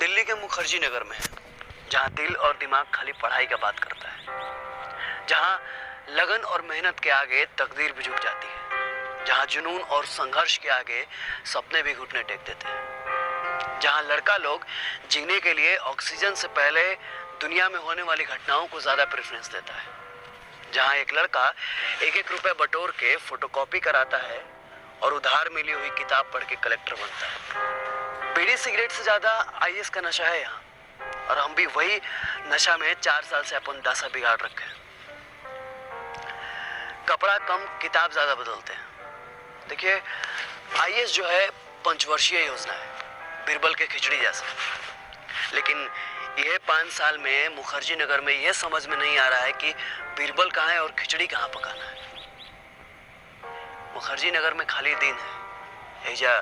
दिल्ली के मुखर्जी नगर में है, जहाँ दिल और दिमाग खाली पढ़ाई का बात करता है, जहाँ लगन और मेहनत के आगे तकदीर भी झुक जाती है, जहाँ जुनून और संघर्ष के आगे सपने भी घुटने टेक देते हैं, जहाँ लड़का लोग जीने के लिए ऑक्सीजन से पहले दुनिया में होने वाली घटनाओं को ज्यादा प्रेफरेंस देता है, जहाँ एक लड़का एक एक रुपए बटोर के फोटोकॉपी कराता है और उधार मिली हुई किताब पढ़ के कलेक्टर बनता है। बीड़ी सिगरेट से ज्यादा आईएएस का नशा है यहाँ, और हम भी वही नशा में 4 साल से अपन दशा बिगाड़ रखे हैं। कपड़ा कम किताब ज्यादा बदलते हैं। देखिए, आईएएस जो है पंचवर्षीय योजना है, बीरबल के खिचड़ी जैसा, लेकिन यह 5 साल में मुखर्जी नगर में यह समझ में नहीं आ रहा है कि बीरबल कहाँ है और खिचड़ी कहाँ पकाना है। मुखर्जी नगर में खाली दिन है, ऐजा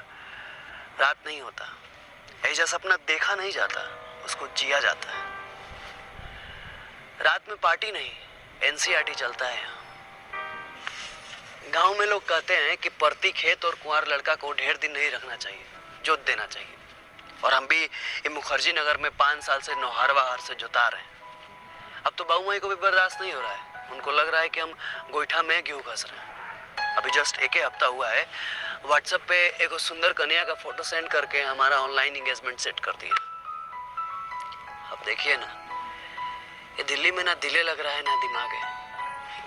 रात नहीं होता, ऐजा सपना देखा नहीं जाता, उसको जिया जाता है। रात में पार्टी नहीं, एनसीईआरटी चलता है यहाँ। गांव में लोग कहते हैं कि परती खेत और कुंवार लड़का को ढेर दिन नहीं रखना चाहिए, जोत देना चाहिए, और हम भी ये मुखर्जी नगर में 5 साल से नौहारवा हार से जोता रहे हैं। अब तो बाबू माई को भी बर्दाश्त नहीं हो रहा है, उनको लग रहा है कि हम गोईठा में गेहूं घस रहे हैं। अभी जस्ट एक ही हफ्ता हुआ है, व्हाट्सएप पे एक सुंदर कन्या का फोटो सेंड करके हमारा ऑनलाइन एंगेजमेंट सेट कर दिया। अब देखिए ना, ये दिल्ली में ना दिले लग रहा है ना दिमाग है।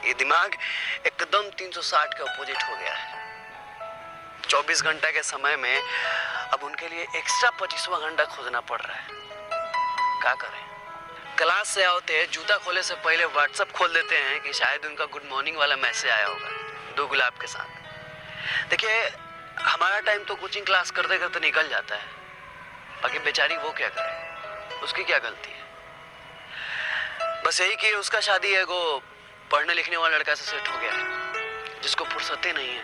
ये दिमाग एकदम 360 के अपोजिट हो गया है। 24 घंटे के समय में अब उनके लिए एक्स्ट्रा 25वां घंटा खोजना पड़ रहा है। क्या करें? क्लास से आते जूता खोले से पहले व्हाट्सएप खोल देते हैं कि शायद उनका गुड मॉर्निंग वाला मैसेज आया होगा 2 गुलाब के साथ। देखिए, हमारा टाइम तो कोचिंग क्लास करते करते निकल जाता है, बाकी बेचारी वो क्या करे, उसकी क्या गलती है? बस यही कि उसका शादी है वो पढ़ने लिखने वाला लड़का से सेट हो गया है, जिसको फुर्सत ही नहीं है,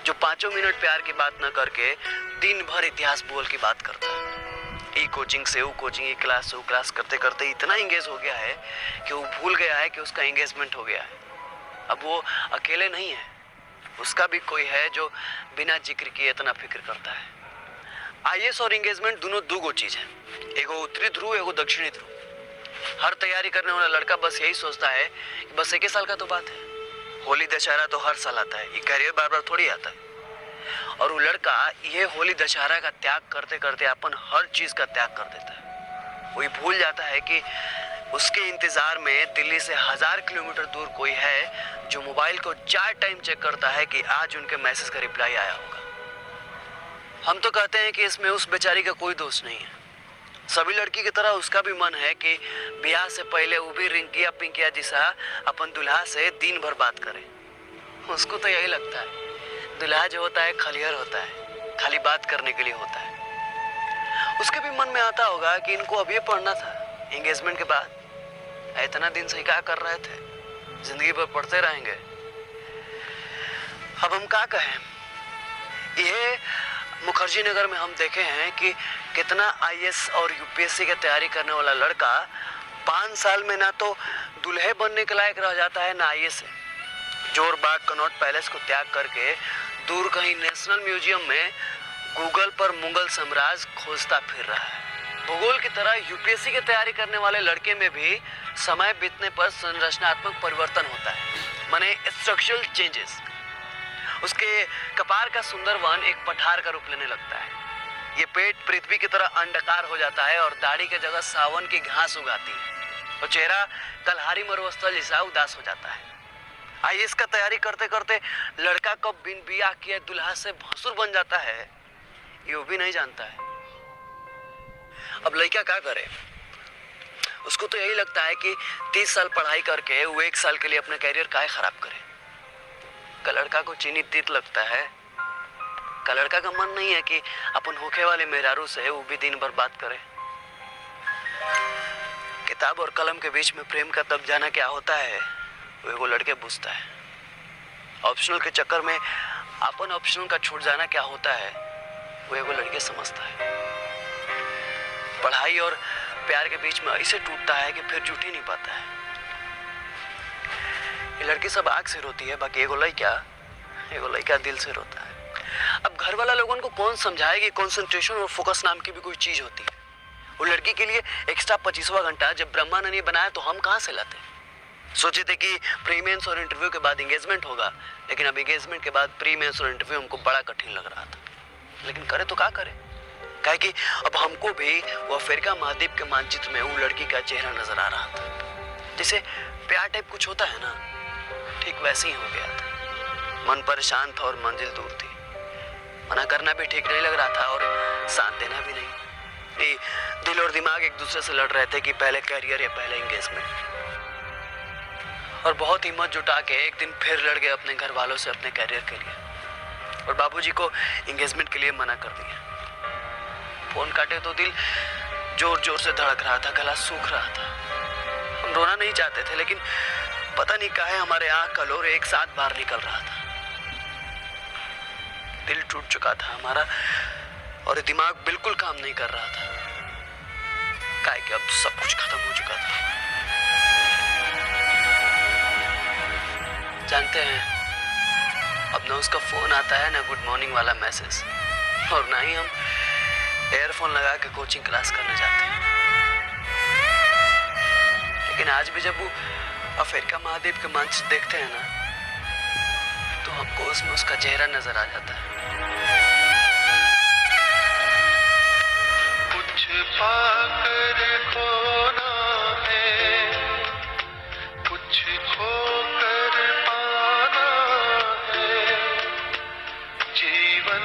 जो 5 मिनट प्यार की बात न करके दिन भर इतिहास भूगोल की बात करता है। ई कोचिंग से वो कोचिंग, ई क्लास से वो क्लास करते करते इतना इंगेज हो गया है कि वो भूल गया है कि उसका एंगेजमेंट हो गया है। अब वो अकेले नहीं है, उसका भी कोई है जो बिना जिक्र किए इतना फिक्र करता है। आईएएस और एंगेजमेंट दोनों 2 चीज है, एगो उत्तरी ध्रुव, एगो दक्षिणी ध्रुव। हर तैयारी करने वाला लड़का बस यही सोचता है कि बस 1 साल का तो बात है, होली दशहरा तो हर साल आता है, ये कैरियर बार बार थोड़ी आता है। और वो लड़का ये होली दशहरा का त्याग करते करते अपन हर चीज का त्याग कर देता है। वो भूल जाता है कि उसके इंतजार में दिल्ली से 1000 किलोमीटर दूर कोई है जो मोबाइल को 4 टाइम चेक करता है कि आज उनके मैसेज का रिप्लाई आया होगा। हम तो कहते हैं कि इसमें उस बेचारी का कोई दोष नहीं है। सभी लड़की की तरह उसका भी मन है कि ब्याह से पहले वो भी रिंकिया पिंकिया जैसा अपन दुल्हा से दिन भर बात करे। उसको तो यही लगता है दुल्हा जो होता है खलिहर होता है, खाली बात करने के लिए होता है। उसके भी मन में आता होगा कि इनको अब ये पढ़ना था एंगेजमेंट के बाद, इतना दिन से क्या कर रहे थे, जिंदगी भर पढ़ते रहेंगे। अब हम क्या कहें? ये मुखर्जी नगर में हम देखे हैं कि कितना आईएएस और यूपीएससी की तैयारी करने वाला लड़का 5 साल में ना तो दूल्हे बनने के लायक रह जाता है, ना आईएएस है। जोरबाग कनॉट पैलेस को त्याग करके दूर कहीं नेशनल म्यूजियम में गूगल पर मुगल साम्राज्य खोजता फिर रहा है। भूगोल की तरह यूपीएससी की तैयारी करने वाले लड़के में भी समय बीतने पर संरचनात्मक परिवर्तन होता है, माने स्ट्रक्चरल चेंजेस। उसके कपार का सुंदर वन एक पठार का रूप लेने लगता है। ये पेट पृथ्वी की तरह अंडाकार हो जाता है और दाढ़ी की जगह सावन की घास उगाती है, और चेहरा कलहारी मरुस्थल जैसा उदास हो जाता है। आईएएस का तैयारी करते करते लड़का कब बिन बियाह किए दुल्हा से भसुर बन जाता है, ये वो भी नहीं जानता है। अब लड़का क्या करे? उसको तो यही लगता है कि 30 साल पढ़ाई करके वो 1 साल के लिए अपना कैरियर काहे खराब करे। का लड़का को चीनी तीत लगता है? का लड़का का मन नहीं है कि अपन होखे वाले मेहरारू से वो भी दिन भर बात करे? किताब और कलम के बीच में प्रेम का दब जाना क्या होता है वो लड़के पूछता है। ऑप्शनल के चक्कर में अपन ऑप्शनल का छूट जाना क्या होता है वो लड़के समझता है। पढ़ाई और प्यार के बीच में ऐसे टूटता है कि फिर जुट ही नहीं पाता है। ये लड़की सब आग से रोती है, बाकी एगो लड़का दिल से रोता है। अब घर वाला लोगों को कौन समझाए कि कंसंट्रेशन और फोकस नाम की भी कोई चीज होती है। वो लड़की के लिए एक्स्ट्रा 25वां घंटा जब ब्रह्मा ने नहीं बनाया तो हम कहाँ से लाते? सोचे थे कि प्री मेंस और इंटरव्यू के बाद एंगेजमेंट होगा, लेकिन अब एंगेजमेंट के बाद प्री मेंस और इंटरव्यू हमको बड़ा कठिन लग रहा था। लेकिन करे तो क्या करे, काहे कि अब हमको भी वो अफ्रीका महाद्वीप के मानचित्र में वो लड़की का चेहरा नजर आ रहा था। जैसे प्यार टाइप कुछ होता है ना, ठीक वैसे ही हो गया था। मन परेशान था और मंजिल दूर थी। मना करना भी ठीक नहीं लग रहा था और साथ देना भी नहीं। दिल और दिमाग एक दूसरे से लड़ रहे थे कि पहले करियर या पहले एंगेजमेंट। और बहुत हिम्मत जुटा के एक दिन फिर लड़ गए अपने घर वालों से अपने करियर के लिए, और बाबूजी को एंगेजमेंट के लिए मना कर दिया। फोन काटे तो दिल जोर जोर से धड़क रहा था, गला सूख रहा था। हम रोना नहीं चाहते थे, लेकिन पता नहीं काहे हमारे आंख का लोर एक साथ बाहर निकल रहा था। दिल टूट चुका था हमारा और दिमाग बिल्कुल काम नहीं कर रहा था, काहे कि अब सब कुछ खत्म हो चुका था। जानते हैं, अब ना उसका फोन आता है ना गुड मॉर्निंग वाला मैसेज, और ना ही हम एयरफोन लगा के कोचिंग क्लास करने जाते हैं। लेकिन आज भी जब वो अफ्रीका महाद्वीप के मंच देखते हैं ना, तो हमको उसमें उसका चेहरा नजर आ जाता है। कुछ पाकर खोना है, कुछ खोकर पाना है, जीवन